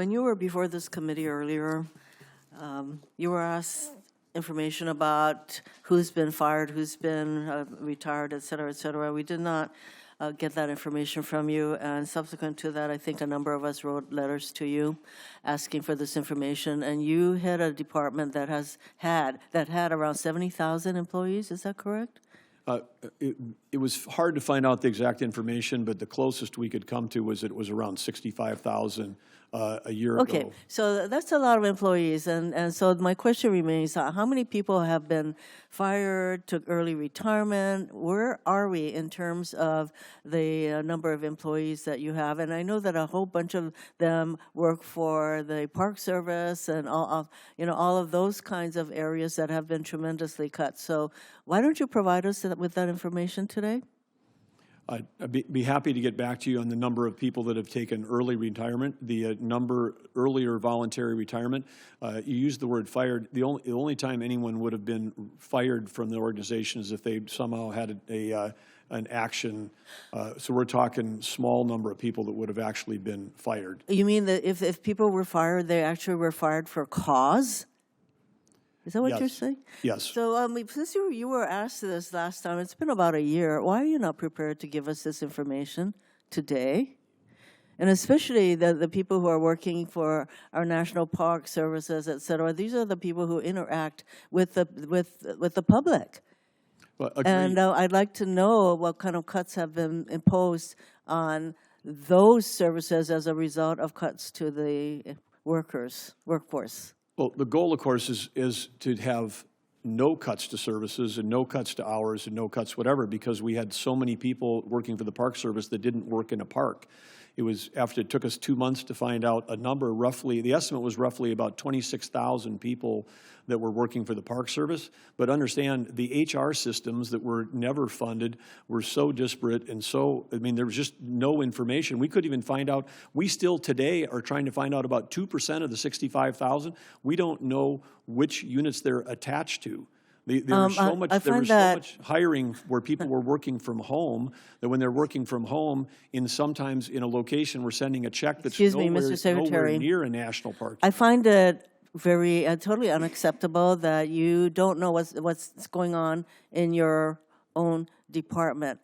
When you were before this committee earlier, you were asked information about who's been fired, who's been retired, et cetera, et cetera. We did not get that information from you, and subsequent to that, I think a number of us wrote letters to you asking for this information, and you had a department that had around 70,000 employees, is that correct? It was hard to find out the exact information, but the closest we could come to was it was around 65,000 a year ago. Okay, so that's a lot of employees, and so my question remains, how many people have been fired, took early retirement? Where are we in terms of the number of employees that you have? And I know that a whole bunch of them work for the Park Service and all of those kinds of areas that have been tremendously cut. So why don't you provide us with that information today? I'd be happy to get back to you on the number of people that have taken early retirement, the number earlier voluntary retirement. You used the word fired. The only time anyone would have been fired from the organization is if they somehow had an action. So we're talking small number of people that would have actually been fired. You mean that if people were fired, they actually were fired for cause? Is that what you're saying? Yes. So since you were asked this last time, it's been about a year, why are you not prepared to give us this information today? And especially the people who are working for our national park services, et cetera, these are the people who interact with the public. Well, and I'd like to know what kind of cuts have been imposed on those services as a result of cuts to the workforce. Well, the goal, of course, is to have no cuts to services and no cuts to hours and no cuts whatever, because we had so many people working for the Park Service that didn't work in a park. It took us 2 months to find out a number, the estimate was roughly about 26,000 people that were working for the Park Service. But understand, the HR systems that were never funded were so disparate and there was just no information. We couldn't even find out. We still today are trying to find out about 2% of the 65,000. We don't know which units they're attached to. There was so much hiring where people were working from home that when they're working from home, sometimes in a location, we're sending a check that's nowhere near a national park. I find it very totally unacceptable that you don't know what's going on in your own department.